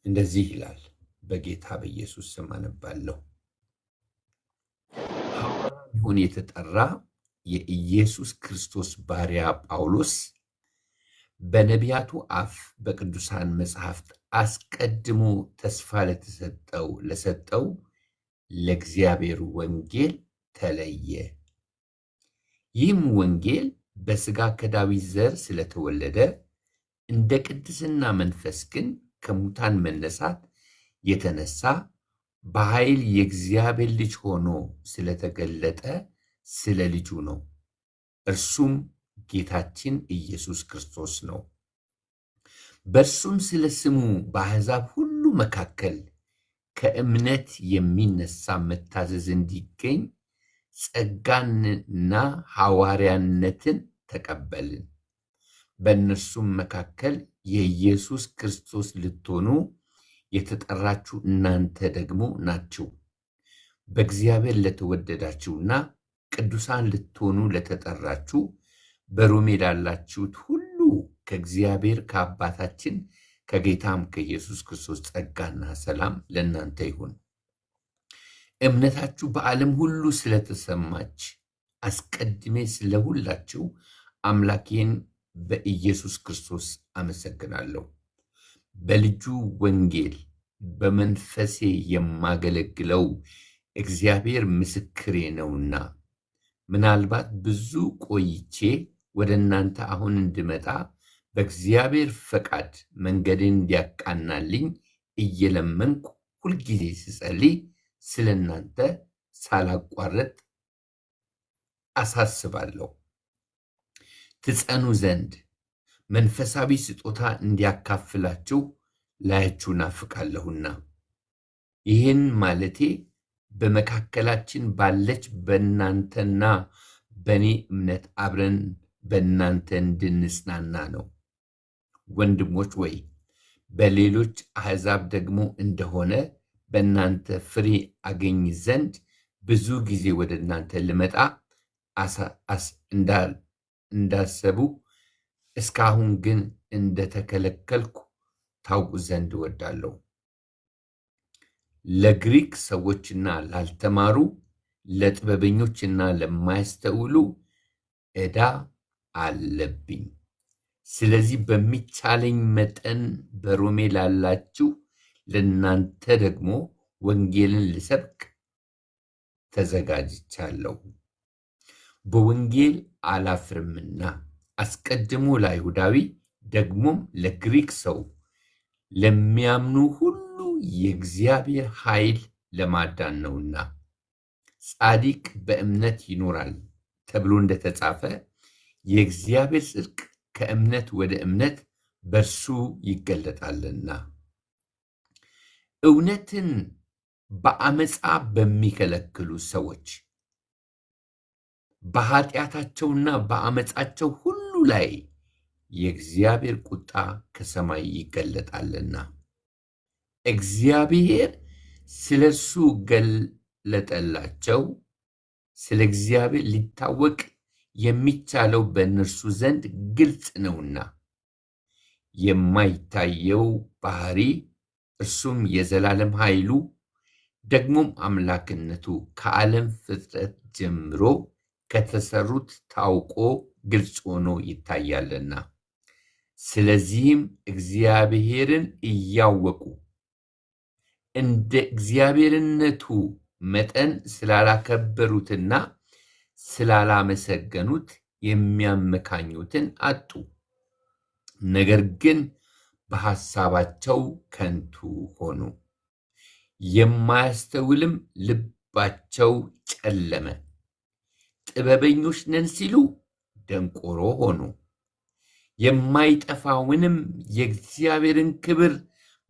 እንደዚህ ይላል። በጌታ በኢየሱስ ስም አነባለሁ። ሐዋርያ ሊሆን የተጠራ የኢየሱስ ክርስቶስ ባሪያ ጳውሎስ በነቢያቱ አፍ በቅዱሳን መጽሐፍት አስቀድሞ ተስፋ ለሰጠው ለእግዚአብሔር ወንጌል ተለየ። ይህም ወንጌል በሥጋ ከዳዊት ዘር ስለተወለደ እንደ ቅድስና መንፈስ ግን ከሙታን መነሳት የተነሳ በኃይል የእግዚአብሔር ልጅ ሆኖ ስለተገለጠ ስለ ልጁ ነው። እርሱም ጌታችን ኢየሱስ ክርስቶስ ነው። በእርሱም ስለ ስሙ በአሕዛብ ሁሉ መካከል ከእምነት የሚነሳ መታዘዝ እንዲገኝ ጸጋንና ሐዋርያነትን ተቀበልን። በእነርሱም መካከል የኢየሱስ ክርስቶስ ልትሆኑ የተጠራችሁ እናንተ ደግሞ ናችሁ። በእግዚአብሔር ለተወደዳችሁና ቅዱሳን ልትሆኑ ለተጠራችሁ በሮሜ ላላችሁት ሁሉ ከእግዚአብሔር ከአባታችን ከጌታም ከኢየሱስ ክርስቶስ ጸጋና ሰላም ለእናንተ ይሁን። እምነታችሁ በዓለም ሁሉ ስለተሰማች አስቀድሜ ስለሁላችሁ አምላኬን በኢየሱስ ክርስቶስ አመሰግናለሁ። በልጁ ወንጌል በመንፈሴ የማገለግለው እግዚአብሔር ምስክሬ ነውና ምናልባት ብዙ ቆይቼ ወደ እናንተ አሁን እንድመጣ በእግዚአብሔር ፈቃድ መንገድን እንዲያቃናልኝ እየለመንኩ ሁልጊዜ ስጸልይ ስለ እናንተ ሳላቋረጥ አሳስባለሁ። ትጸኑ ዘንድ መንፈሳዊ ስጦታ እንዲያካፍላችሁ ላያችሁ ናፍቃለሁና፣ ይህን ማለቴ በመካከላችን ባለች በእናንተና በእኔ እምነት አብረን በእናንተ እንድንጽናና ነው። ወንድሞች ወይ በሌሎች አሕዛብ ደግሞ እንደሆነ በእናንተ ፍሬ አገኝ ዘንድ ብዙ ጊዜ ወደ እናንተ ልመጣ እንዳሰቡ እስካሁን ግን እንደተከለከልኩ ታውቁ ዘንድ እወዳለሁ። ለግሪክ ሰዎችና ላልተማሩ፣ ለጥበበኞችና ለማያስተውሉ ዕዳ አለብኝ። ስለዚህ በሚቻለኝ መጠን በሮሜ ላላችሁ ለእናንተ ደግሞ ወንጌልን ልሰብክ ተዘጋጅቻለሁ። በወንጌል አላፍርምና አስቀድሞ ለአይሁዳዊ ደግሞም ለግሪክ ሰው ለሚያምኑ ሁሉ የእግዚአብሔር ኃይል ለማዳን ነውና፣ ጻድቅ በእምነት ይኖራል ተብሎ እንደተጻፈ የእግዚአብሔር ጽድቅ ከእምነት ወደ እምነት በእርሱ ይገለጣልና። እውነትን በአመፃ በሚከለክሉ ሰዎች በኃጢአታቸውና በአመፃቸው ሁሉ ላይ የእግዚአብሔር ቁጣ ከሰማይ ይገለጣልና። እግዚአብሔር ስለ እርሱ ገለጠላቸው። ስለ እግዚአብሔር ሊታወቅ የሚቻለው በእነርሱ ዘንድ ግልጽ ነውና፣ የማይታየው ባህሪ እርሱም የዘላለም ኃይሉ ደግሞም አምላክነቱ ከዓለም ፍጥረት ጀምሮ ከተሰሩት ታውቆ ግልጽ ሆኖ ይታያልና። ስለዚህም እግዚአብሔርን እያወቁ እንደ እግዚአብሔርነቱ መጠን ስላላከበሩትና ስላላመሰገኑት የሚያመካኙትን አጡ። ነገር ግን በሐሳባቸው ከንቱ ሆኑ፣ የማያስተውልም ልባቸው ጨለመ። ጥበበኞች ነን ሲሉ ደንቆሮ ሆኑ፣ የማይጠፋውንም የእግዚአብሔርን ክብር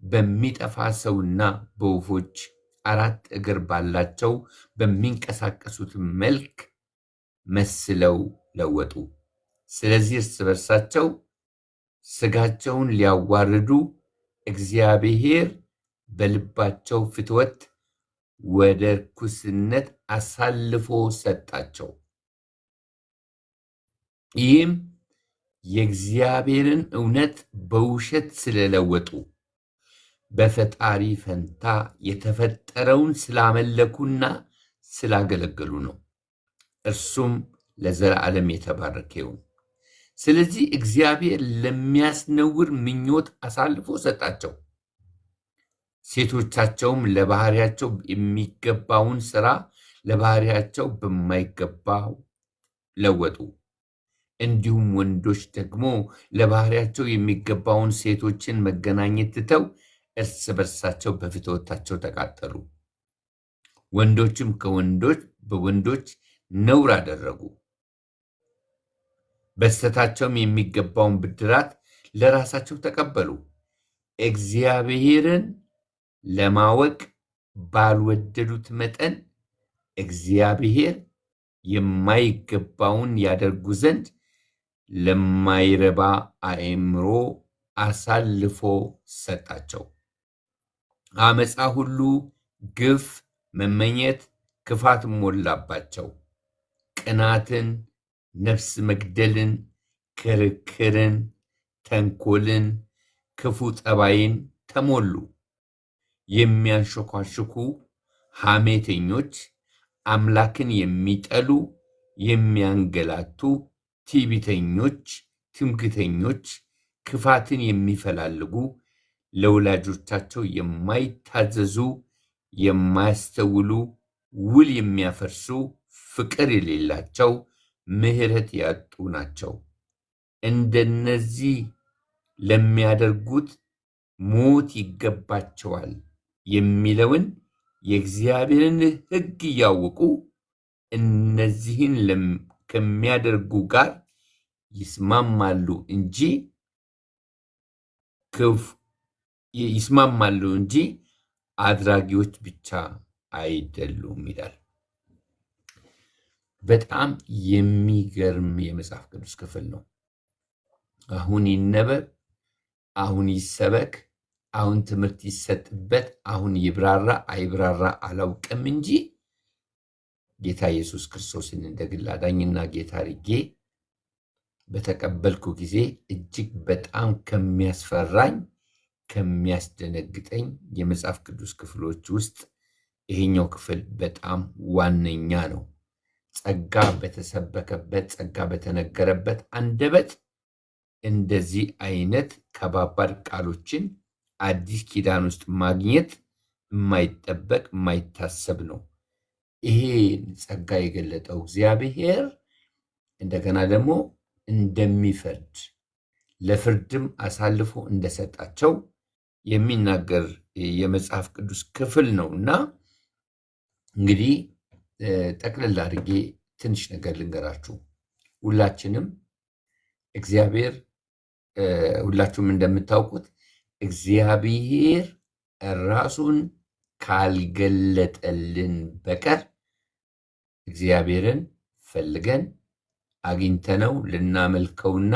በሚጠፋ ሰውና በወፎች አራት እግር ባላቸው በሚንቀሳቀሱት መልክ መስለው ለወጡ። ስለዚህ እርስ በርሳቸው ሥጋቸውን ሊያዋርዱ እግዚአብሔር በልባቸው ፍትወት ወደ ርኩስነት አሳልፎ ሰጣቸው። ይህም የእግዚአብሔርን እውነት በውሸት ስለለወጡ በፈጣሪ ፈንታ የተፈጠረውን ስላመለኩና ስላገለገሉ ነው። እርሱም ለዘላለም የተባረከ ይሁን። ስለዚህ እግዚአብሔር ለሚያስነውር ምኞት አሳልፎ ሰጣቸው። ሴቶቻቸውም ለባህሪያቸው የሚገባውን ሥራ ለባህሪያቸው በማይገባው ለወጡ። እንዲሁም ወንዶች ደግሞ ለባህሪያቸው የሚገባውን ሴቶችን መገናኘት ትተው እርስ በርሳቸው በፍትወታቸው ተቃጠሉ። ወንዶችም በወንዶች ነውር አደረጉ። በስተታቸውም የሚገባውን ብድራት ለራሳቸው ተቀበሉ። እግዚአብሔርን ለማወቅ ባልወደዱት መጠን እግዚአብሔር የማይገባውን ያደርጉ ዘንድ ለማይረባ አእምሮ አሳልፎ ሰጣቸው። አመፃ ሁሉ፣ ግፍ፣ መመኘት፣ ክፋት ሞላባቸው። ቅናትን፣ ነፍስ መግደልን፣ ክርክርን፣ ተንኮልን፣ ክፉ ጠባይን ተሞሉ። የሚያንሾካሹኩ፣ ሐሜተኞች፣ አምላክን የሚጠሉ፣ የሚያንገላቱ፣ ትዕቢተኞች፣ ትምክህተኞች፣ ክፋትን የሚፈላልጉ፣ ለወላጆቻቸው የማይታዘዙ፣ የማያስተውሉ፣ ውል የሚያፈርሱ፣ ፍቅር የሌላቸው፣ ምሕረት ያጡ ናቸው። እንደነዚህ ለሚያደርጉት ሞት ይገባቸዋል የሚለውን የእግዚአብሔርን ሕግ እያወቁ እነዚህን ከሚያደርጉ ጋር ይስማማሉ እንጂ አድራጊዎች ብቻ አይደሉም ይላል። በጣም የሚገርም የመጽሐፍ ቅዱስ ክፍል ነው። አሁን ይነበብ፣ አሁን ይሰበክ፣ አሁን ትምህርት ይሰጥበት፣ አሁን ይብራራ አይብራራ አላውቅም እንጂ ጌታ ኢየሱስ ክርስቶስን እንደ ግል አዳኝና ጌታ አድርጌ በተቀበልኩ ጊዜ እጅግ በጣም ከሚያስፈራኝ ከሚያስደነግጠኝ የመጽሐፍ ቅዱስ ክፍሎች ውስጥ ይሄኛው ክፍል በጣም ዋነኛ ነው። ጸጋ በተሰበከበት፣ ጸጋ በተነገረበት አንደበት እንደዚህ አይነት ከባባድ ቃሎችን አዲስ ኪዳን ውስጥ ማግኘት የማይጠበቅ የማይታሰብ ነው። ይሄ ጸጋ የገለጠው እግዚአብሔር እንደገና ደግሞ እንደሚፈርድ ለፍርድም አሳልፎ እንደሰጣቸው የሚናገር የመጽሐፍ ቅዱስ ክፍል ነው እና እንግዲህ ጠቅልል አድርጌ ትንሽ ነገር ልንገራችሁ። ሁላችሁም እንደምታውቁት እግዚአብሔር ራሱን ካልገለጠልን በቀር እግዚአብሔርን ፈልገን አግኝተነው ልናመልከውና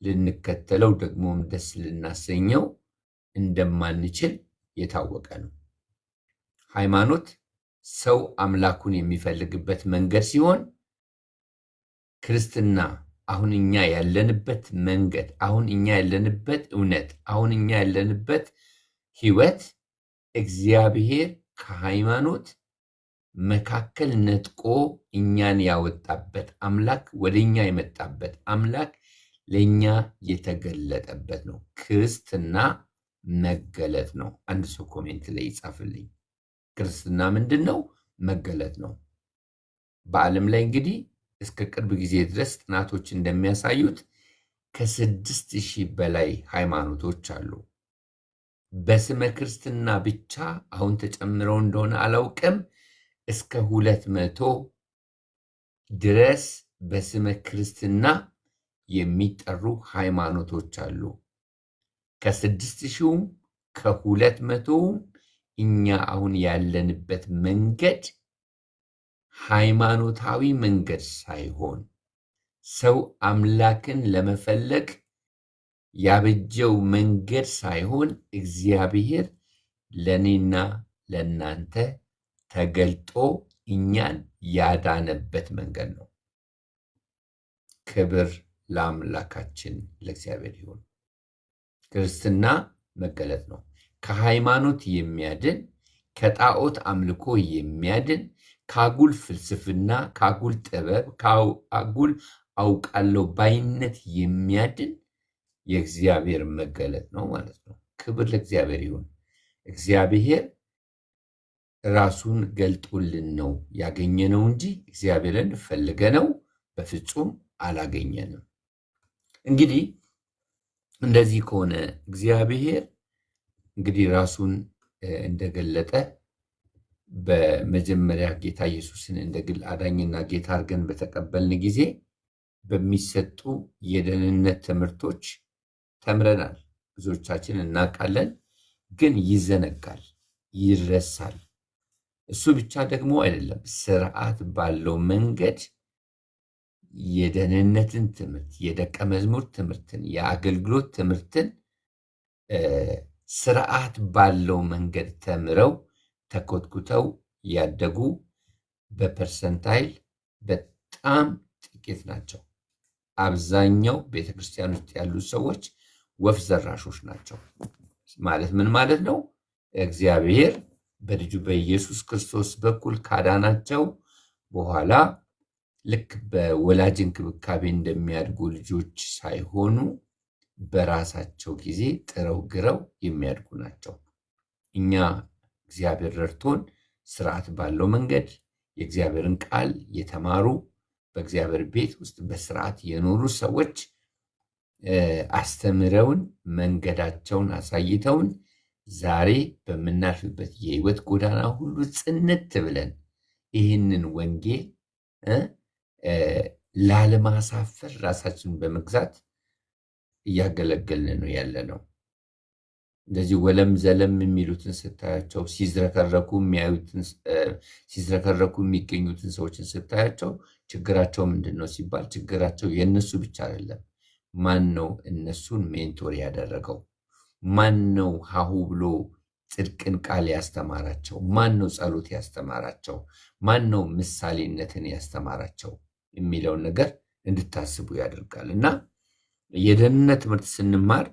ልንከተለው ደግሞም ደስ ልናሰኘው እንደማንችል የታወቀ ነው። ሃይማኖት ሰው አምላኩን የሚፈልግበት መንገድ ሲሆን ክርስትና አሁን እኛ ያለንበት መንገድ፣ አሁን እኛ ያለንበት እውነት፣ አሁን እኛ ያለንበት ሕይወት እግዚአብሔር ከሃይማኖት መካከል ነጥቆ እኛን ያወጣበት አምላክ፣ ወደ እኛ የመጣበት አምላክ ለእኛ የተገለጠበት ነው። ክርስትና መገለጥ ነው። አንድ ሰው ኮሜንት ላይ ይጻፍልኝ። ክርስትና ምንድን ነው? መገለጥ ነው። በዓለም ላይ እንግዲህ እስከ ቅርብ ጊዜ ድረስ ጥናቶች እንደሚያሳዩት ከ6000 በላይ ሃይማኖቶች አሉ። በስመ ክርስትና ብቻ አሁን ተጨምረው እንደሆነ አላውቅም፣ እስከ 200 ድረስ በስመ ክርስትና የሚጠሩ ሃይማኖቶች አሉ። ከ6000ም ከ200ም እኛ አሁን ያለንበት መንገድ ሃይማኖታዊ መንገድ ሳይሆን ሰው አምላክን ለመፈለግ ያበጀው መንገድ ሳይሆን እግዚአብሔር ለኔና ለናንተ ተገልጦ እኛን ያዳነበት መንገድ ነው። ክብር ለአምላካችን ለእግዚአብሔር ይሁን። ክርስትና መገለጥ ነው። ከሃይማኖት የሚያድን፣ ከጣዖት አምልኮ የሚያድን፣ ከአጉል ፍልስፍና፣ ከአጉል ጥበብ፣ ከአጉል አውቃለሁ ባይነት የሚያድን የእግዚአብሔር መገለጥ ነው ማለት ነው። ክብር ለእግዚአብሔር ይሁን። እግዚአብሔር ራሱን ገልጦልን ነው ያገኘነው እንጂ እግዚአብሔርን ፈልገነው በፍጹም አላገኘንም። እንግዲህ እንደዚህ ከሆነ እግዚአብሔር እንግዲህ ራሱን እንደገለጠ በመጀመሪያ ጌታ ኢየሱስን እንደ ግል አዳኝና ጌታ አድርገን በተቀበልን ጊዜ በሚሰጡ የደህንነት ትምህርቶች ተምረናል። ብዙዎቻችን እናውቃለን፣ ግን ይዘነጋል፣ ይረሳል። እሱ ብቻ ደግሞ አይደለም፣ ስርዓት ባለው መንገድ የደህንነትን ትምህርት፣ የደቀ መዝሙር ትምህርትን፣ የአገልግሎት ትምህርትን ስርዓት ባለው መንገድ ተምረው ተኮትኩተው ያደጉ በፐርሰንታይል በጣም ጥቂት ናቸው። አብዛኛው ቤተክርስቲያን ውስጥ ያሉ ሰዎች ወፍ ዘራሾች ናቸው። ማለት ምን ማለት ነው? እግዚአብሔር በልጁ በኢየሱስ ክርስቶስ በኩል ካዳናቸው በኋላ ልክ በወላጅ እንክብካቤ እንደሚያድጉ ልጆች ሳይሆኑ በራሳቸው ጊዜ ጥረው ግረው የሚያድጉ ናቸው። እኛ እግዚአብሔር ረድቶን ስርዓት ባለው መንገድ የእግዚአብሔርን ቃል የተማሩ በእግዚአብሔር ቤት ውስጥ በስርዓት የኖሩ ሰዎች አስተምረውን መንገዳቸውን አሳይተውን ዛሬ በምናልፍበት የህይወት ጎዳና ሁሉ ጽንት ብለን ይህንን ወንጌል ላለማሳፈር ራሳችንን በመግዛት እያገለገልን ነው ያለ ነው። እንደዚህ ወለም ዘለም የሚሉትን ስታያቸው፣ ሲዝረከረኩ የሚገኙትን ሰዎችን ስታያቸው ችግራቸው ምንድን ነው ሲባል ችግራቸው የእነሱ ብቻ አይደለም። ማን ነው እነሱን ሜንቶር ያደረገው? ማን ነው ሀሁ ብሎ ጽድቅን ቃል ያስተማራቸው? ማን ነው ጸሎት ያስተማራቸው? ማን ነው ምሳሌነትን ያስተማራቸው የሚለውን ነገር እንድታስቡ ያደርጋል። እና የደህንነት ትምህርት ስንማር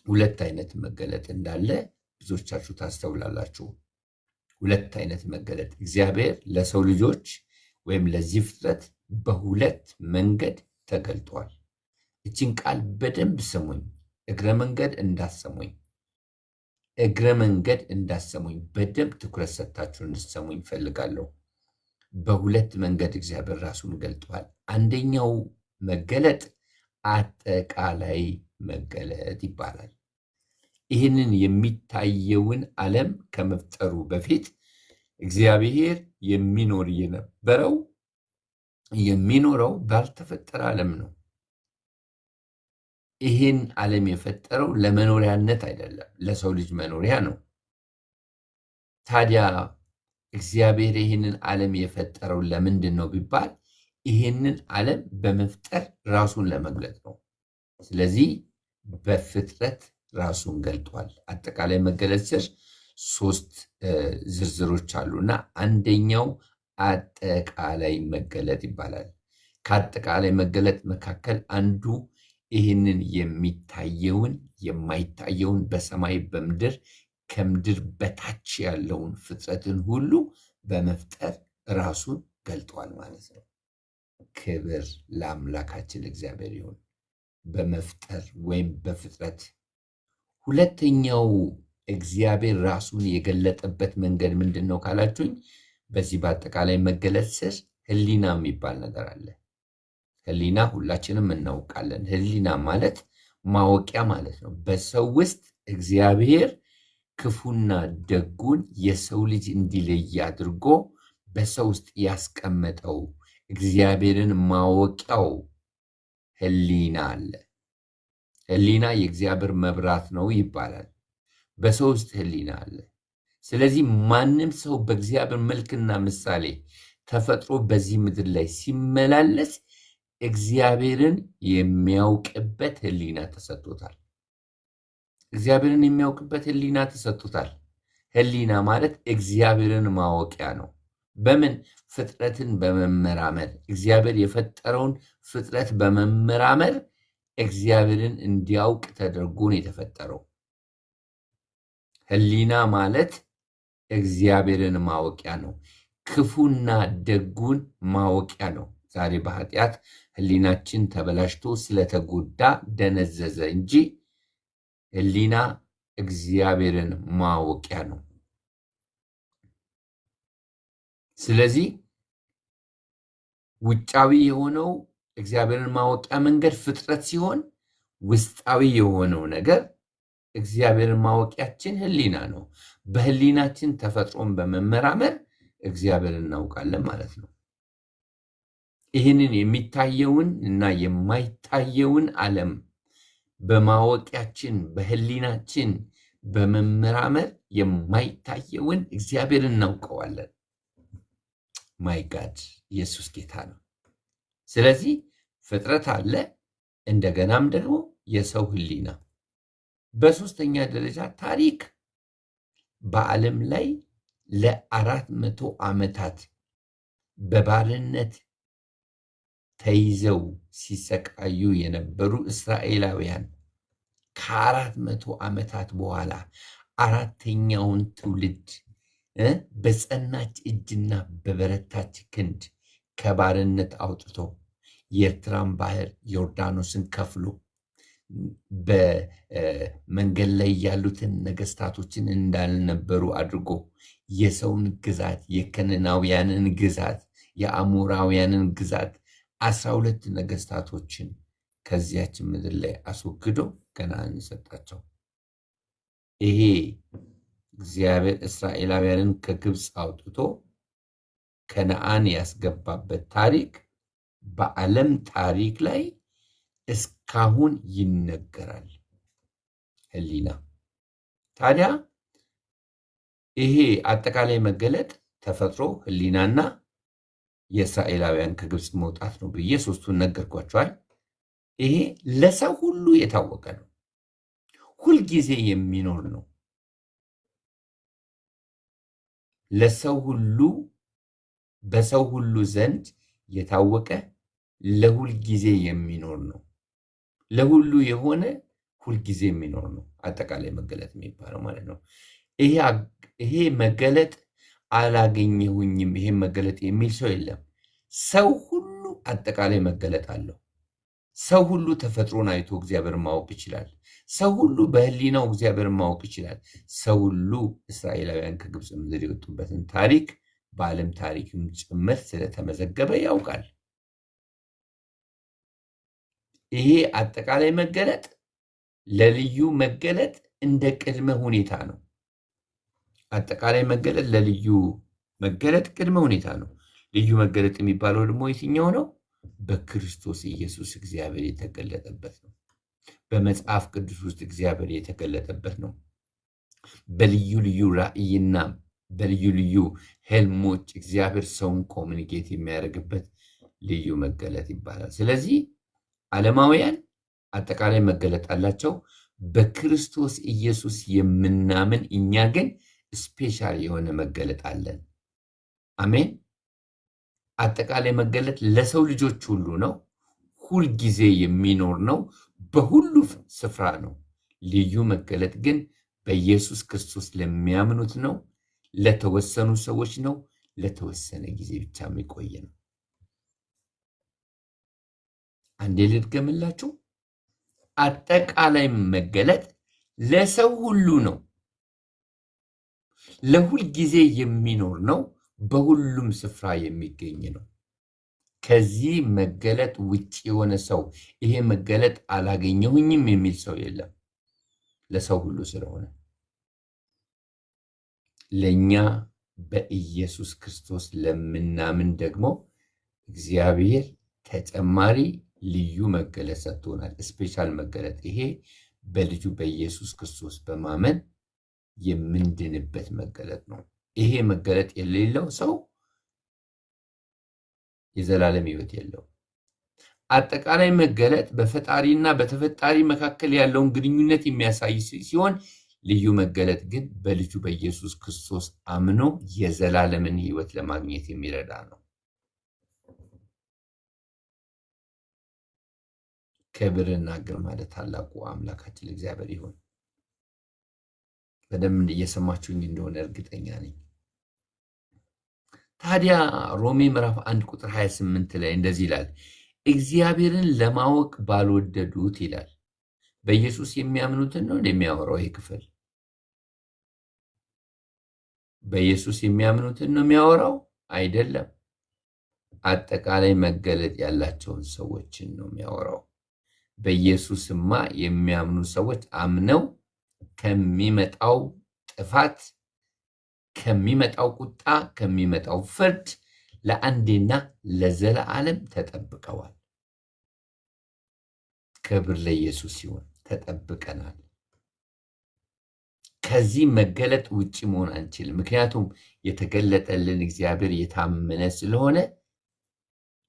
ሁለት አይነት መገለጥ እንዳለ ብዙዎቻችሁ ታስተውላላችሁ። ሁለት አይነት መገለጥ እግዚአብሔር ለሰው ልጆች ወይም ለዚህ ፍጥረት በሁለት መንገድ ተገልጧል። እችን ቃል በደንብ ስሙኝ፣ እግረ መንገድ እንዳሰሙኝ በደንብ ትኩረት ሰጥታችሁ እንድትሰሙኝ ፈልጋለሁ። በሁለት መንገድ እግዚአብሔር ራሱን ገልጧል። አንደኛው መገለጥ አጠቃላይ መገለጥ ይባላል። ይህንን የሚታየውን ዓለም ከመፍጠሩ በፊት እግዚአብሔር የሚኖረው ባልተፈጠረ ዓለም ነው። ይህን ዓለም የፈጠረው ለመኖሪያነት አይደለም፣ ለሰው ልጅ መኖሪያ ነው። ታዲያ እግዚአብሔር ይህንን ዓለም የፈጠረው ለምንድን ነው ቢባል ይህንን ዓለም በመፍጠር ራሱን ለመግለጥ ነው። ስለዚህ በፍጥረት ራሱን ገልጧል። አጠቃላይ መገለጥ ስር 3 ዝርዝሮች አሉና አንደኛው አጠቃላይ መገለጥ ይባላል። ከአጠቃላይ መገለጥ መካከል አንዱ ይህንን የሚታየውን የማይታየውን በሰማይ በምድር ከምድር በታች ያለውን ፍጥረትን ሁሉ በመፍጠር ራሱን ገልጧል ማለት ነው። ክብር ለአምላካችን እግዚአብሔር ይሁን። በመፍጠር ወይም በፍጥረት። ሁለተኛው እግዚአብሔር ራሱን የገለጠበት መንገድ ምንድን ነው ካላችሁኝ፣ በዚህ በአጠቃላይ መገለጥ ስር ህሊና የሚባል ነገር አለ። ህሊና ሁላችንም እናውቃለን። ህሊና ማለት ማወቂያ ማለት ነው። በሰው ውስጥ እግዚአብሔር ክፉና ደጉን የሰው ልጅ እንዲለይ አድርጎ በሰው ውስጥ ያስቀመጠው እግዚአብሔርን ማወቂያው ህሊና አለ። ህሊና የእግዚአብሔር መብራት ነው ይባላል። በሰው ውስጥ ህሊና አለ። ስለዚህ ማንም ሰው በእግዚአብሔር መልክና ምሳሌ ተፈጥሮ በዚህ ምድር ላይ ሲመላለስ እግዚአብሔርን የሚያውቅበት ህሊና ተሰጥቶታል። እግዚአብሔርን የሚያውቅበት ህሊና ተሰጥቶታል። ህሊና ማለት እግዚአብሔርን ማወቂያ ነው። በምን? ፍጥረትን በመመራመር እግዚአብሔር የፈጠረውን ፍጥረት በመመራመር እግዚአብሔርን እንዲያውቅ ተደርጎ ነው የተፈጠረው። ህሊና ማለት እግዚአብሔርን ማወቂያ ነው። ክፉና ደጉን ማወቂያ ነው። ዛሬ በኃጢአት ህሊናችን ተበላሽቶ ስለተጎዳ ደነዘዘ እንጂ ህሊና እግዚአብሔርን ማወቂያ ነው። ስለዚህ ውጫዊ የሆነው እግዚአብሔርን ማወቂያ መንገድ ፍጥረት ሲሆን ውስጣዊ የሆነው ነገር እግዚአብሔርን ማወቂያችን ህሊና ነው። በህሊናችን ተፈጥሮን በመመራመር እግዚአብሔርን እናውቃለን ማለት ነው። ይህንን የሚታየውን እና የማይታየውን ዓለም በማወቂያችን በህሊናችን በመመራመር የማይታየውን እግዚአብሔርን እናውቀዋለን። ማይ ጋድ ኢየሱስ ጌታ ነው። ስለዚህ ፍጥረት አለ፣ እንደገናም ደግሞ የሰው ህሊና። በሶስተኛ ደረጃ ታሪክ በዓለም ላይ ለ400 ዓመታት በባርነት ተይዘው ሲሰቃዩ የነበሩ እስራኤላውያን ከ400 ዓመታት በኋላ አራተኛውን ትውልድ በጸናች እጅና በበረታች ክንድ ከባርነት አውጥቶ የኤርትራን ባህር ዮርዳኖስን ከፍሎ በመንገድ ላይ ያሉትን ነገስታቶችን እንዳልነበሩ አድርጎ የሰውን ግዛት፣ የከነናውያንን ግዛት፣ የአሞራውያንን ግዛት 12 ነገስታቶችን ከዚያች ምድር ላይ አስወግዶ ከነዓን ሰጣቸው። ይሄ እግዚአብሔር እስራኤላውያንን ከግብፅ አውጥቶ ከነዓን ያስገባበት ታሪክ በዓለም ታሪክ ላይ እስካሁን ይነገራል። ህሊና ታዲያ ይሄ አጠቃላይ መገለጥ ተፈጥሮ፣ ህሊናና የእስራኤላውያን ከግብፅ መውጣት ነው ብዬ ሶስቱን ነገርኳቸዋል። ይሄ ለሰው ሁሉ የታወቀ ነው፣ ሁልጊዜ የሚኖር ነው። ለሰው ሁሉ በሰው ሁሉ ዘንድ የታወቀ ለሁል ጊዜ የሚኖር ነው። ለሁሉ የሆነ ሁልጊዜ የሚኖር ነው። አጠቃላይ መገለጥ የሚባለው ማለት ነው። ይሄ መገለጥ አላገኘሁኝም፣ ይሄ መገለጥ የሚል ሰው የለም። ሰው ሁሉ አጠቃላይ መገለጥ አለው። ሰው ሁሉ ተፈጥሮን አይቶ እግዚአብሔርን ማወቅ ይችላል። ሰው ሁሉ በህሊናው እግዚአብሔርን ማወቅ ይችላል። ሰው ሁሉ እስራኤላውያን ከግብፅ ምድር የወጡበትን ታሪክ በዓለም ታሪክም ጭምር ስለተመዘገበ ያውቃል። ይሄ አጠቃላይ መገለጥ ለልዩ መገለጥ እንደ ቅድመ ሁኔታ ነው። አጠቃላይ መገለጥ ለልዩ መገለጥ ቅድመ ሁኔታ ነው። ልዩ መገለጥ የሚባለው ደግሞ የትኛው ነው? በክርስቶስ ኢየሱስ እግዚአብሔር የተገለጠበት ነው። በመጽሐፍ ቅዱስ ውስጥ እግዚአብሔር የተገለጠበት ነው። በልዩ ልዩ ራእይና በልዩ ልዩ ህልሞች እግዚአብሔር ሰውን ኮሚኒኬት የሚያደርግበት ልዩ መገለጥ ይባላል። ስለዚህ ዓለማውያን አጠቃላይ መገለጥ አላቸው። በክርስቶስ ኢየሱስ የምናምን እኛ ግን ስፔሻል የሆነ መገለጥ አለን። አሜን። አጠቃላይ መገለጥ ለሰው ልጆች ሁሉ ነው። ሁልጊዜ የሚኖር ነው። በሁሉ ስፍራ ነው። ልዩ መገለጥ ግን በኢየሱስ ክርስቶስ ለሚያምኑት ነው። ለተወሰኑ ሰዎች ነው። ለተወሰነ ጊዜ ብቻ የሚቆይ ነው። አንዴ ልድገምላችሁ። አጠቃላይ መገለጥ ለሰው ሁሉ ነው። ለሁል ጊዜ የሚኖር ነው። በሁሉም ስፍራ የሚገኝ ነው። ከዚህ መገለጥ ውጭ የሆነ ሰው ይሄ መገለጥ አላገኘሁኝም የሚል ሰው የለም። ለሰው ሁሉ ስለሆነ ለኛ በኢየሱስ ክርስቶስ ለምናምን ደግሞ እግዚአብሔር ተጨማሪ ልዩ መገለጥ ሰጥቶናል። ስፔሻል መገለጥ ይሄ በልጁ በኢየሱስ ክርስቶስ በማመን የምንድንበት መገለጥ ነው። ይሄ መገለጥ የሌለው ሰው የዘላለም ሕይወት የለው። አጠቃላይ መገለጥ በፈጣሪና በተፈጣሪ መካከል ያለውን ግንኙነት የሚያሳይ ሲሆን ልዩ መገለጥ ግን በልጁ በኢየሱስ ክርስቶስ አምኖ የዘላለምን ሕይወት ለማግኘት የሚረዳ ነው። ክብርና ግርማ ለታላቁ አምላካችን እግዚአብሔር ይሁን። በደንብ እየሰማችሁኝ እንደሆነ እርግጠኛ ነኝ። ታዲያ ሮሜ ምዕራፍ 1 ቁጥር 28 ላይ እንደዚህ ይላል፣ እግዚአብሔርን ለማወቅ ባልወደዱት ይላል። በኢየሱስ የሚያምኑትን ነው እንደሚያወራው ይህ ክፍል። በኢየሱስ የሚያምኑትን ነው የሚያወራው አይደለም። አጠቃላይ መገለጥ ያላቸውን ሰዎችን ነው የሚያወራው። በኢየሱስማ የሚያምኑ ሰዎች አምነው ከሚመጣው ጥፋት፣ ከሚመጣው ቁጣ፣ ከሚመጣው ፍርድ ለአንዴና ለዘላለም ተጠብቀዋል። ክብር ለኢየሱስ ይሁን። ተጠብቀናል። ከዚህ መገለጥ ውጪ መሆን አንችልም። ምክንያቱም የተገለጠልን እግዚአብሔር የታመነ ስለሆነ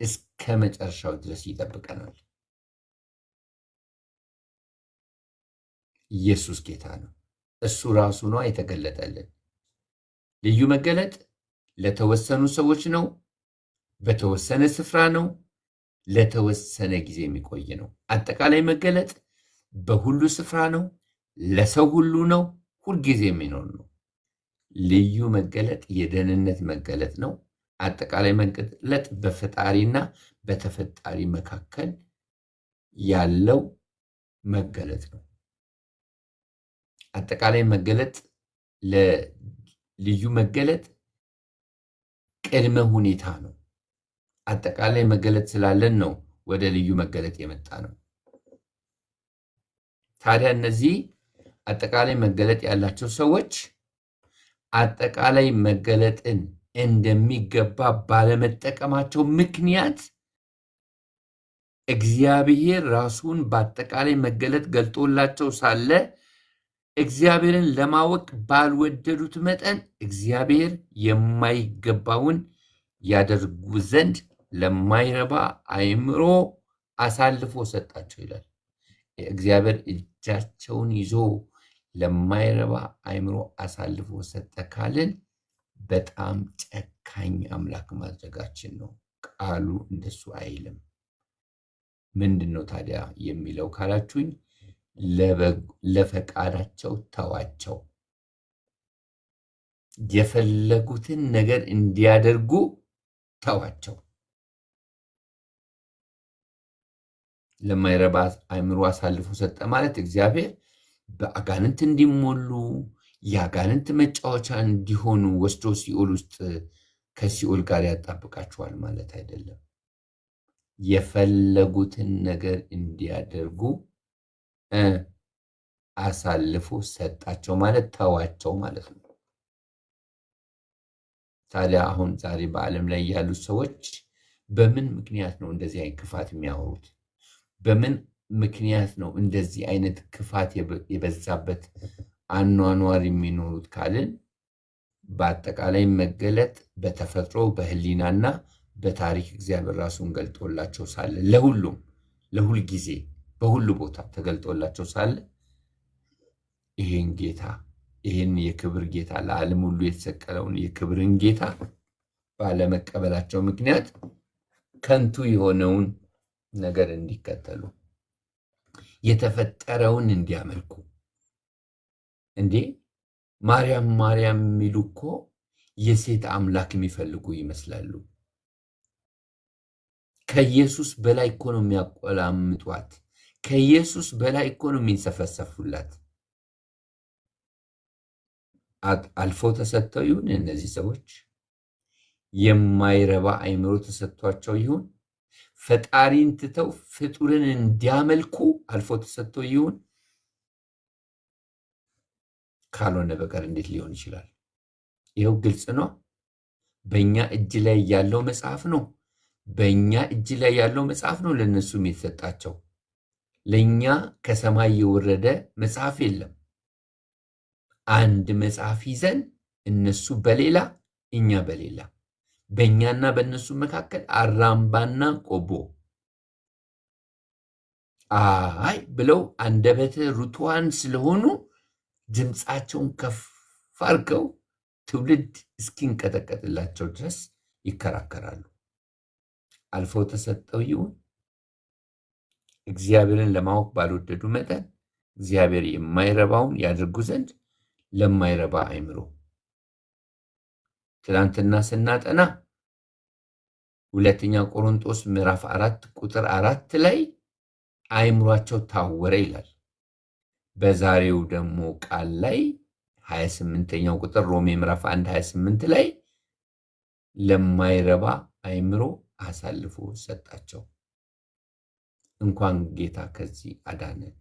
እስከ መጨረሻው ድረስ ይጠብቀናል። ኢየሱስ ጌታ ነው። እሱ ራሱ ነው የተገለጠልን። ልዩ መገለጥ ለተወሰኑ ሰዎች ነው፣ በተወሰነ ስፍራ ነው፣ ለተወሰነ ጊዜ የሚቆይ ነው። አጠቃላይ መገለጥ በሁሉ ስፍራ ነው፣ ለሰው ሁሉ ነው፣ ሁልጊዜ የሚኖር ነው። ልዩ መገለጥ የደህንነት መገለጥ ነው። አጠቃላይ መገለጥ በፈጣሪና በተፈጣሪ መካከል ያለው መገለጥ ነው። አጠቃላይ መገለጥ ለልዩ መገለጥ ቅድመ ሁኔታ ነው። አጠቃላይ መገለጥ ስላለን ነው ወደ ልዩ መገለጥ የመጣ ነው። ታዲያ እነዚህ አጠቃላይ መገለጥ ያላቸው ሰዎች አጠቃላይ መገለጥን እንደሚገባ ባለመጠቀማቸው ምክንያት እግዚአብሔር ራሱን በአጠቃላይ መገለጥ ገልጦላቸው ሳለ እግዚአብሔርን ለማወቅ ባልወደዱት መጠን እግዚአብሔር የማይገባውን ያደርጉ ዘንድ ለማይረባ አእምሮ አሳልፎ ሰጣቸው ይላል። እግዚአብሔር እጃቸውን ይዞ ለማይረባ አእምሮ አሳልፎ ሰጠ ካልን በጣም ጨካኝ አምላክ ማድረጋችን ነው። ቃሉ እንደሱ አይልም። ምንድን ነው ታዲያ የሚለው ካላችሁኝ፣ ለፈቃዳቸው ተዋቸው፣ የፈለጉትን ነገር እንዲያደርጉ ተዋቸው። ለማይረባ አእምሮ አሳልፎ ሰጠ ማለት እግዚአብሔር በአጋንንት እንዲሞሉ የአጋንንት መጫወቻ እንዲሆኑ ወስዶ ሲኦል ውስጥ ከሲኦል ጋር ያጣብቃቸዋል ማለት አይደለም። የፈለጉትን ነገር እንዲያደርጉ አሳልፎ ሰጣቸው ማለት ተዋቸው ማለት ነው። ታዲያ አሁን ዛሬ በዓለም ላይ ያሉት ሰዎች በምን ምክንያት ነው እንደዚህ አይነት ክፋት የሚያወሩት? በምን ምክንያት ነው እንደዚህ አይነት ክፋት የበዛበት አኗኗር የሚኖሩት ካልን በአጠቃላይ መገለጥ በተፈጥሮ በሕሊናና በታሪክ እግዚአብሔር ራሱን ገልጦላቸው ሳለ ለሁሉም ለሁል ጊዜ በሁሉ ቦታ ተገልጦላቸው ሳለ ይሄን ጌታ ይሄን የክብር ጌታ ለዓለም ሁሉ የተሰቀለውን የክብርን ጌታ ባለመቀበላቸው ምክንያት ከንቱ የሆነውን ነገር እንዲከተሉ የተፈጠረውን እንዲያመልኩ እንዴ ማርያም ማርያም የሚሉ እኮ የሴት አምላክ የሚፈልጉ ይመስላሉ። ከኢየሱስ በላይ እኮ ነው የሚያቆላምጧት። ከኢየሱስ በላይ እኮ ነው የሚንሰፈሰፉላት። አልፎ ተሰጥተው ይሁን እነዚህ ሰዎች የማይረባ አእምሮ ተሰጥቷቸው ይሁን ፈጣሪን ትተው ፍጡርን እንዲያመልኩ አልፎ ተሰጥተው ይሁን ካልሆነ በቀር እንዴት ሊሆን ይችላል? ይኸው ግልጽ ነው። በእኛ እጅ ላይ ያለው መጽሐፍ ነው። በእኛ እጅ ላይ ያለው መጽሐፍ ነው ለእነሱም የተሰጣቸው። ለእኛ ከሰማይ የወረደ መጽሐፍ የለም። አንድ መጽሐፍ ይዘን እነሱ በሌላ እኛ በሌላ፣ በእኛና በእነሱ መካከል አራምባና ቆቦ አይ ብለው አንደበተ ርቱዓን ስለሆኑ ድምፃቸውን ከፍ አድርገው ትውልድ እስኪንቀጠቀጥላቸው ድረስ ይከራከራሉ። አልፈው ተሰጠው ይሁን እግዚአብሔርን ለማወቅ ባልወደዱ መጠን እግዚአብሔር የማይረባውን ያደርጉ ዘንድ ለማይረባ አእምሮ። ትናንትና ስናጠና ሁለተኛ ቆሮንቶስ ምዕራፍ 4 ቁጥር 4 ላይ አእምሯቸው ታወረ ይላል። በዛሬው ደግሞ ቃል ላይ 28ኛው ቁጥር ሮሜ ምዕራፍ 1 28 ላይ ለማይረባ አእምሮ አሳልፎ ሰጣቸው። እንኳን ጌታ ከዚህ አዳነን።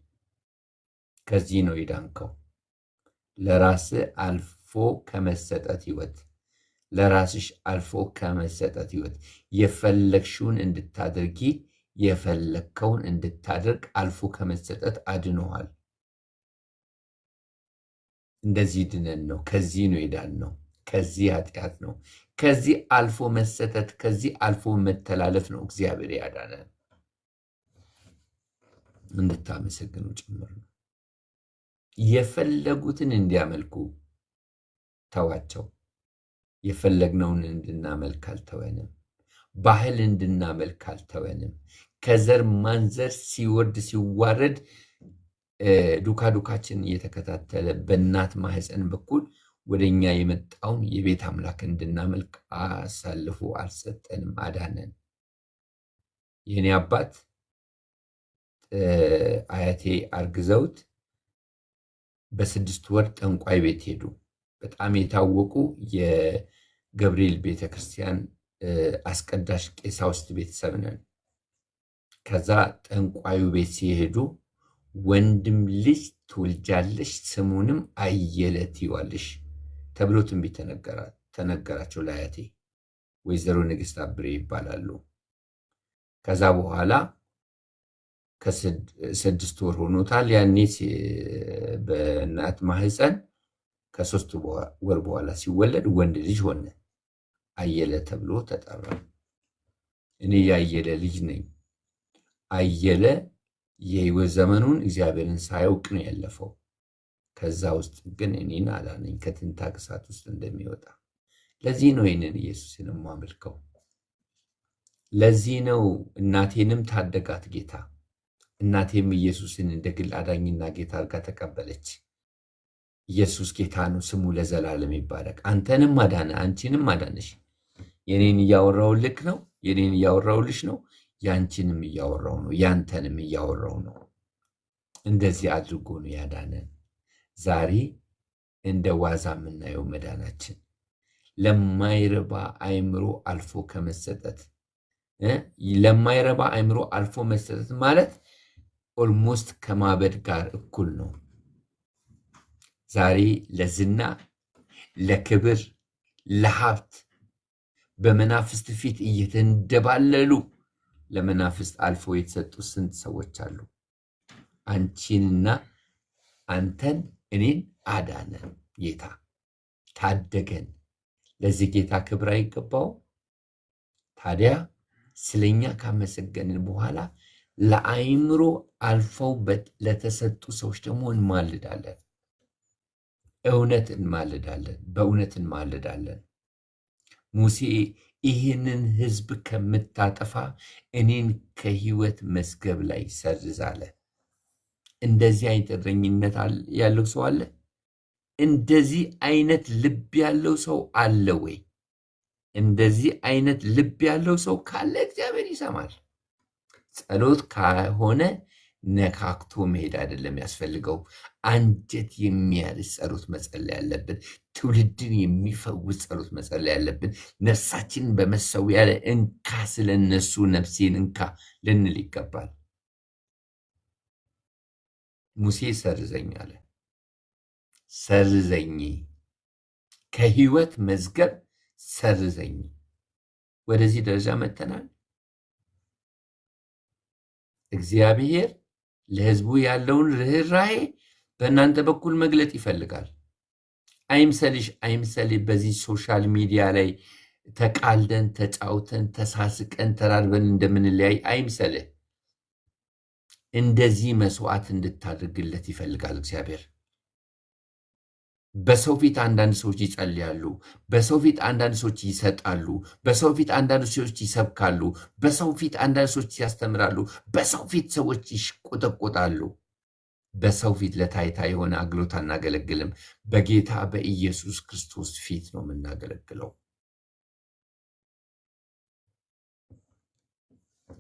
ከዚህ ነው የዳንከው። ለራስህ አልፎ ከመሰጠት ህይወት፣ ለራስሽ አልፎ ከመሰጠት ህይወት፣ የፈለግሽውን እንድታደርጊ የፈለግከውን እንድታደርግ አልፎ ከመሰጠት አድኖሃል። እንደዚህ ድነን ነው። ከዚህ ነው የዳን ነው። ከዚህ ኃጢአት ነው። ከዚህ አልፎ መሰጠት፣ ከዚህ አልፎ መተላለፍ ነው እግዚአብሔር ያዳነን። እንድታመሰግኑ ጭምር ነው። የፈለጉትን እንዲያመልኩ ተዋቸው። የፈለግነውን እንድናመልክ አልተወንም። ባህል እንድናመልክ አልተወንም። ከዘር ማንዘር ሲወርድ ሲዋረድ ዱካ ዱካችን እየተከታተለ በእናት ማህፀን በኩል ወደኛ የመጣውን የቤት አምላክ እንድናመልክ አሳልፎ አልሰጠንም፣ አዳነን። የኔ አባት አያቴ አርግዘውት በ6 ወር ጠንቋይ ቤት ሄዱ። በጣም የታወቁ የገብርኤል ቤተክርስቲያን አስቀዳሽ ቀሳውስት ቤተሰብ ነን። ከዛ ጠንቋዩ ቤት ሲሄዱ ወንድም ልጅ ትወልጃለሽ ስሙንም አየለ ትይዋለሽ ተብሎ ትንቢት ተነገራቸው ለአያቴ። ወይዘሮ ንግስት አብሬ ይባላሉ። ከዛ በኋላ ከ6 ወር ሆኖታል። ያኔ በእናት ማህፀን ከ3 ወር በኋላ ሲወለድ ወንድ ልጅ ሆነ። አየለ ተብሎ ተጠራ። እኔ የአየለ ልጅ ነኝ። አየለ የህይወት ዘመኑን እግዚአብሔርን ሳያውቅ ነው ያለፈው። ከዛ ውስጥ ግን እኔን አዳነኝ ከትንታግ እሳት ውስጥ እንደሚወጣ። ለዚህ ነው ይህንን ኢየሱስን የማመልከው። ለዚህ ነው እናቴንም ታደጋት ጌታ። እናቴም ኢየሱስን እንደ ግል አዳኝና ጌታ አድርጋ ተቀበለች። ኢየሱስ ጌታ ነው፣ ስሙ ለዘላለም ይባረክ። አንተንም አዳነ፣ አንቺንም አዳነሽ። የኔን እያወራው ልክ ነው፣ የኔን እያወራውልሽ ነው፣ ያንቺንም እያወራው ነው፣ ያንተንም እያወራው ነው። እንደዚህ አድርጎ ነው ያዳነን። ዛሬ እንደ ዋዛ የምናየው መዳናችን ለማይረባ አእምሮ አልፎ ከመሰጠት ለማይረባ አእምሮ አልፎ መሰጠት ማለት ኦልሞስት ከማበድ ጋር እኩል ነው። ዛሬ ለዝና፣ ለክብር፣ ለሀብት በመናፍስት ፊት እየተንደባለሉ ለመናፍስት አልፎ የተሰጡ ስንት ሰዎች አሉ። አንቺንና አንተን እኔን አዳነን ጌታ፣ ታደገን። ለዚህ ጌታ ክብር አይገባው? ታዲያ ስለኛ ካመሰገንን በኋላ ለአእምሮ አልፈው ለተሰጡ ሰዎች ደግሞ እንማልዳለን። እውነት እንማልዳለን፣ በእውነት እንማልዳለን። ሙሴ ይህንን ሕዝብ ከምታጠፋ እኔን ከሕይወት መዝገብ ላይ ሰርዝ አለ። እንደዚህ አይነት እረኝነት ያለው ሰው አለ? እንደዚህ አይነት ልብ ያለው ሰው አለ ወይ? እንደዚህ አይነት ልብ ያለው ሰው ካለ እግዚአብሔር ይሰማል። ጸሎት ከሆነ ነካክቶ መሄድ አይደለም ያስፈልገው። አንጀት የሚያርስ ጸሎት መጸለይ ያለብን፣ ትውልድን የሚፈውስ ጸሎት መጸለይ ያለብን። ነፍሳችንን በመሰዊያ ላይ እንካ፣ ስለነሱ ነፍሴን እንካ ልንል ይገባል። ሙሴ ሰርዘኝ አለ። ሰርዘኝ፣ ከህይወት መዝገብ ሰርዘኝ። ወደዚህ ደረጃ መጥተናል። እግዚአብሔር ለህዝቡ ያለውን ርኅራኄ በእናንተ በኩል መግለጥ ይፈልጋል። አይምሰልሽ፣ አይምሰልህ። በዚህ ሶሻል ሚዲያ ላይ ተቃልደን ተጫውተን ተሳስቀን ተራርበን እንደምንለያይ አይምሰልህ። እንደዚህ መስዋዕት እንድታደርግለት ይፈልጋል እግዚአብሔር። በሰው ፊት አንዳንድ ሰዎች ይጸልያሉ፣ በሰው ፊት አንዳንድ ሰዎች ይሰጣሉ፣ በሰው ፊት አንዳንድ ሰዎች ይሰብካሉ፣ በሰው ፊት አንዳንድ ሰዎች ያስተምራሉ፣ በሰው ፊት ሰዎች ይቆጠቆጣሉ። በሰው ፊት ለታይታ የሆነ አገልግሎት አናገለግልም። በጌታ በኢየሱስ ክርስቶስ ፊት ነው የምናገለግለው።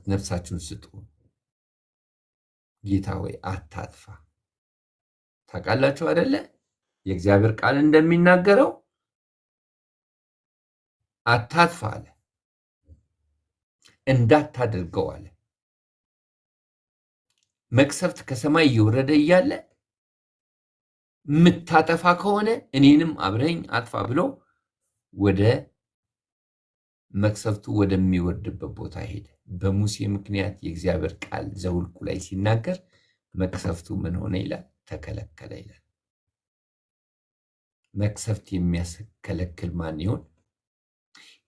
ነፍሳችሁን ስጡ። ጌታ ወይ አታጥፋ። ታውቃላችሁ አይደለ? የእግዚአብሔር ቃል እንደሚናገረው አታጥፋ አለ፣ እንዳታደርገው አለ። መቅሰፍት ከሰማይ እየወረደ እያለ የምታጠፋ ከሆነ እኔንም አብረኝ አጥፋ ብሎ ወደ መቅሰፍቱ ወደሚወርድበት ቦታ ሄደ። በሙሴ ምክንያት የእግዚአብሔር ቃል ዘኍልቍ ላይ ሲናገር መቅሰፍቱ ምን ሆነ ይላል? ተከለከለ ይላል። መቅሰፍት የሚያስከለክል ማን ይሆን?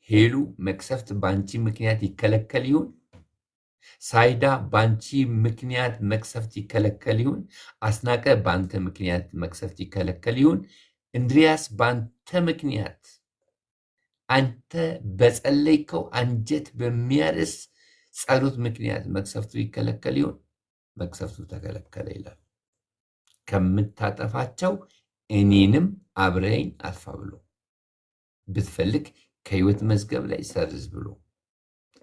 ሄሉ መቅሰፍት በአንቺ ምክንያት ይከለከል ይሆን? ሳይዳ በአንቺ ምክንያት መቅሰፍት ይከለከል ይሆን? አስናቀ በአንተ ምክንያት መቅሰፍት ይከለከል ይሆን? እንድሪያስ በአንተ ምክንያት አንተ በጸለይከው አንጀት በሚያርስ ጸሎት ምክንያት መቅሰፍቱ ይከለከል ይሆን? መቅሰፍቱ ተከለከለ ይላል። ከምታጠፋቸው እኔንም አብረኝ አጥፋ ብሎ ብትፈልግ ከሕይወት መዝገብ ላይ ሰርዝ ብሎ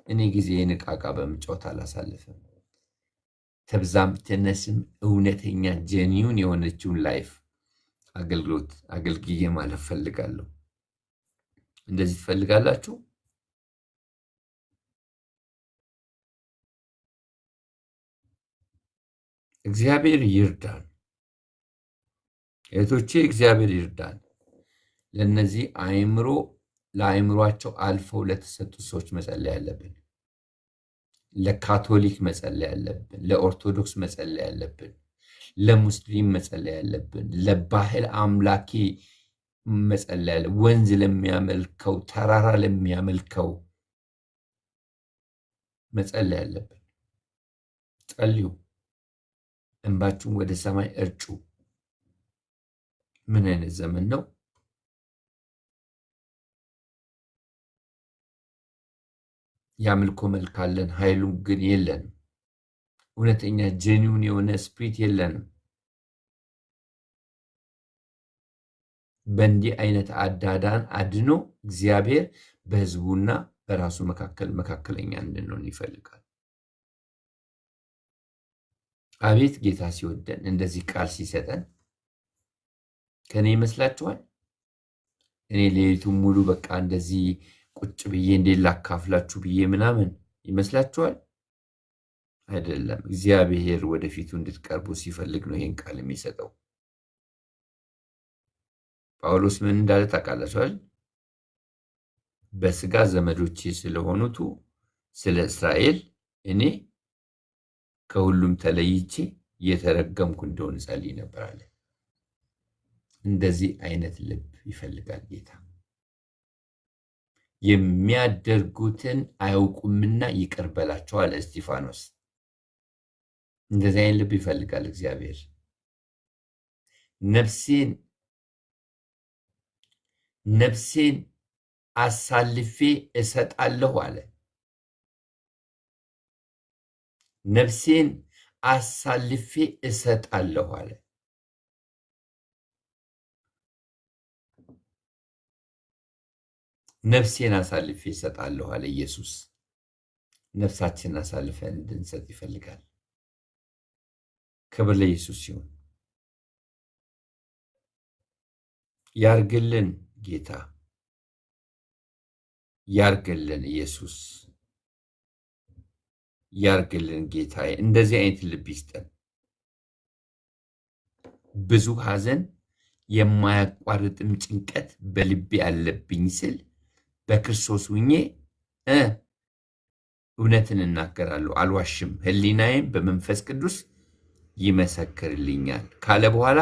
እኔ ጊዜዬን ዕቃ ዕቃ በመጫወት አላሳልፍም። ተብዛም ትነስም እውነተኛ ጀኒውን የሆነችውን ላይፍ አገልግሎት አገልግዬ ማለት ፈልጋለሁ። እንደዚህ ትፈልጋላችሁ? እግዚአብሔር ይርዳን እህቶቼ፣ እግዚአብሔር ይርዳን። ለነዚህ ለአእምሯቸው አልፈው ለተሰጡ ሰዎች መጸለይ ያለብን፣ ለካቶሊክ መጸለይ ያለብን፣ ለኦርቶዶክስ መጸለይ ያለብን፣ ለሙስሊም መጸለይ ያለብን፣ ለባህል አምላኪ መጸለይ ያለብን፣ ወንዝ ለሚያመልከው ተራራ ለሚያመልከው መጸለይ ያለብን። ጸልዩ፣ እንባችሁን ወደ ሰማይ እርጩ። ምን አይነት ዘመን ነው? የአምልኮ መልክ አለን፣ ኃይሉ ግን የለንም። እውነተኛ ጄኒውን የሆነ ስፒሪት የለንም። በእንዲህ አይነት አዳዳን አድኖ እግዚአብሔር በሕዝቡና በራሱ መካከለኛ እንድንሆን ይፈልጋል። አቤት ጌታ ሲወደን እንደዚህ ቃል ሲሰጠን ከኔ ይመስላችኋል? እኔ ሌሊቱን ሙሉ በቃ እንደዚህ ቁጭ ብዬ እንዴት ላካፍላችሁ ብዬ ምናምን ይመስላችኋል? አይደለም። እግዚአብሔር ወደፊቱ እንድትቀርቡ ሲፈልግ ነው ይህን ቃል የሚሰጠው። ጳውሎስ ምን እንዳለ ታውቃላችኋል? በስጋ ዘመዶቼ ስለሆኑቱ ስለ እስራኤል እኔ ከሁሉም ተለይቼ የተረገምኩ እንደሆን ጸልይ ነበር አለ። እንደዚህ አይነት ልብ ይፈልጋል ጌታ። የሚያደርጉትን አያውቁምና ይቅር በላቸው አለ እስጢፋኖስ። እንደዚህ አይነት ልብ ይፈልጋል እግዚአብሔር። ነፍሴን አሳልፌ እሰጣለሁ አለ። ነፍሴን አሳልፌ እሰጣለሁ አለ። ነፍሴን አሳልፌ እሰጣለሁ አለ ኢየሱስ። ነፍሳችንን አሳልፈን እንድንሰጥ ይፈልጋል። ክብር ለኢየሱስ ይሁን። ያርግልን ጌታ፣ ያርግልን ኢየሱስ፣ ያርግልን ጌታዬ። እንደዚህ አይነት ልብ ይስጠን። ብዙ ሐዘን የማያቋርጥም ጭንቀት በልቤ አለብኝ ስል በክርስቶስ ሁኜ እውነትን እናገራለሁ፣ አልዋሽም፣ ሕሊናዬም በመንፈስ ቅዱስ ይመሰክርልኛል ካለ በኋላ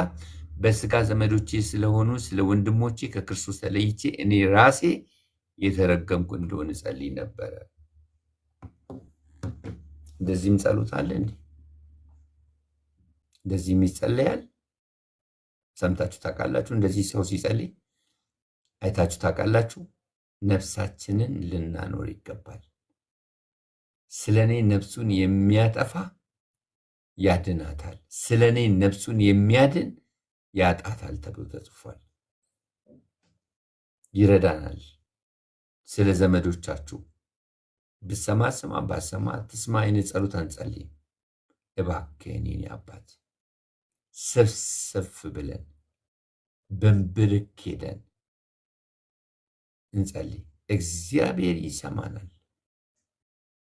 በስጋ ዘመዶቼ ስለሆኑ ስለ ወንድሞቼ ከክርስቶስ ተለይቼ እኔ ራሴ የተረገምኩ እንደሆነ ጸልይ ነበረ። እንደዚህም ጸሎት አለ እንዴ? እንደዚህም ይጸለያል? ሰምታችሁ ታውቃላችሁ? እንደዚህ ሰው ሲጸልይ አይታችሁ ታውቃላችሁ? ነፍሳችንን ልናኖር ይገባል። ስለኔ ነፍሱን የሚያጠፋ ያድናታል፣ ስለኔ ነፍሱን የሚያድን ያጣታል ተብሎ ተጽፏል። ይረዳናል። ስለ ዘመዶቻችሁ ብሰማ ስማ፣ ባሰማ አትስማ አይነት ጸሎት አንጸልይም። እባክህ የኔ አባት ሰፍሰፍ ብለን በንብርክ ሄደን እንጸልይ። እግዚአብሔር ይሰማናል።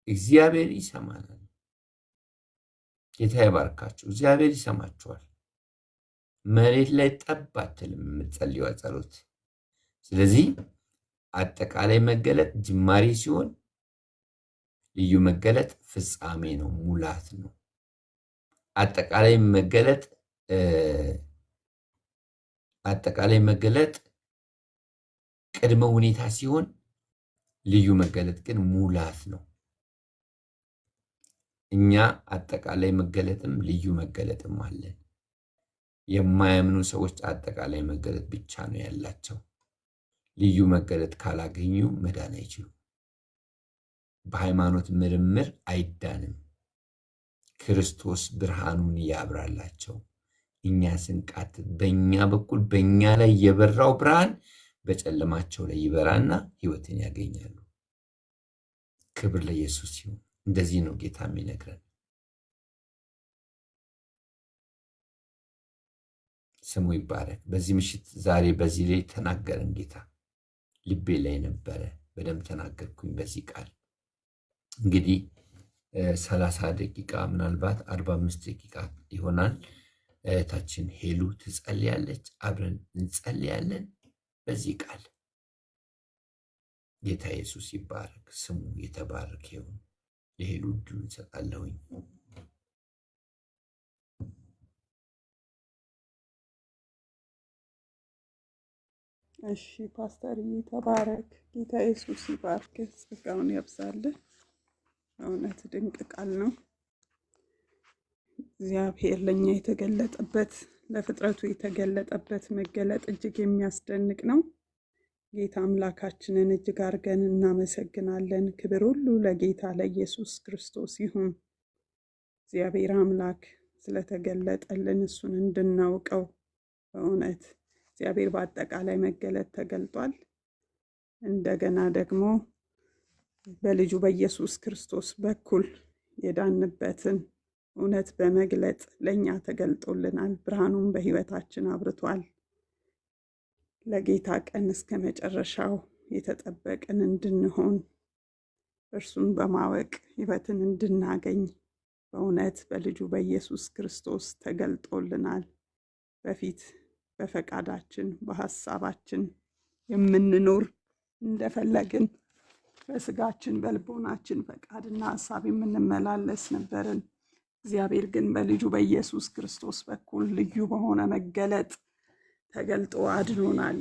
እግዚአብሔር ይሰማናል። ጌታ ይባርካችሁ። እግዚአብሔር ይሰማችኋል። መሬት ላይ ጠብ አትልም የምትጸልዩዋ ጸሎት። ስለዚህ አጠቃላይ መገለጥ ጅማሬ ሲሆን ልዩ መገለጥ ፍጻሜ ነው፣ ሙላት ነው። አጠቃላይ መገለጥ ቅድመ ሁኔታ ሲሆን ልዩ መገለጥ ግን ሙላት ነው። እኛ አጠቃላይ መገለጥም ልዩ መገለጥም አለን። የማያምኑ ሰዎች አጠቃላይ መገለጥ ብቻ ነው ያላቸው። ልዩ መገለጥ ካላገኙ መዳን አይችሉም። በሃይማኖት ምርምር አይዳንም። ክርስቶስ ብርሃኑን ያብራላቸው። እኛ ስንቃትት በእኛ በኩል በእኛ ላይ የበራው ብርሃን በጨለማቸው ላይ ይበራና ሕይወትን ያገኛሉ። ክብር ለኢየሱስ ይሁን። እንደዚህ ነው ጌታ የሚነግረን። ስሙ ይባረክ። በዚህ ምሽት ዛሬ በዚህ ላይ ተናገረን ጌታ። ልቤ ላይ ነበረ፣ በደንብ ተናገርኩኝ በዚህ ቃል። እንግዲህ 30 ደቂቃ ምናልባት 45 ደቂቃ ይሆናል። እህታችን ሄሉ ትጸልያለች፣ አብረን እንጸልያለን በዚህ ቃል። ጌታ ኢየሱስ ይባረክ፣ ስሙ የተባረከ ይሁን። ለሄሉ እድሉን እንሰጣለሁኝ። እሺ ፓስተር ተባረክ። ጌታ ኢየሱስ ይባርክ፣ ጸጋውን ያብዛልህ። እውነት ድንቅ ቃል ነው። እግዚአብሔር ለኛ የተገለጠበት ለፍጥረቱ የተገለጠበት መገለጥ እጅግ የሚያስደንቅ ነው። ጌታ አምላካችንን እጅግ አድርገን እናመሰግናለን። ክብር ሁሉ ለጌታ ለኢየሱስ ክርስቶስ ይሁን። እግዚአብሔር አምላክ ስለተገለጠልን እሱን እንድናውቀው በእውነት እግዚአብሔር በአጠቃላይ መገለጥ ተገልጧል። እንደገና ደግሞ በልጁ በኢየሱስ ክርስቶስ በኩል የዳንበትን እውነት በመግለጥ ለኛ ተገልጦልናል። ብርሃኑን በሕይወታችን አብርቷል። ለጌታ ቀን እስከ መጨረሻው የተጠበቅን እንድንሆን እርሱን በማወቅ ሕይወትን እንድናገኝ በእውነት በልጁ በኢየሱስ ክርስቶስ ተገልጦልናል። በፊት በፈቃዳችን በሐሳባችን የምንኖር እንደፈለግን በስጋችን በልቦናችን ፈቃድና ሐሳብ የምንመላለስ ነበርን። እግዚአብሔር ግን በልጁ በኢየሱስ ክርስቶስ በኩል ልዩ በሆነ መገለጥ ተገልጦ አድኖናል።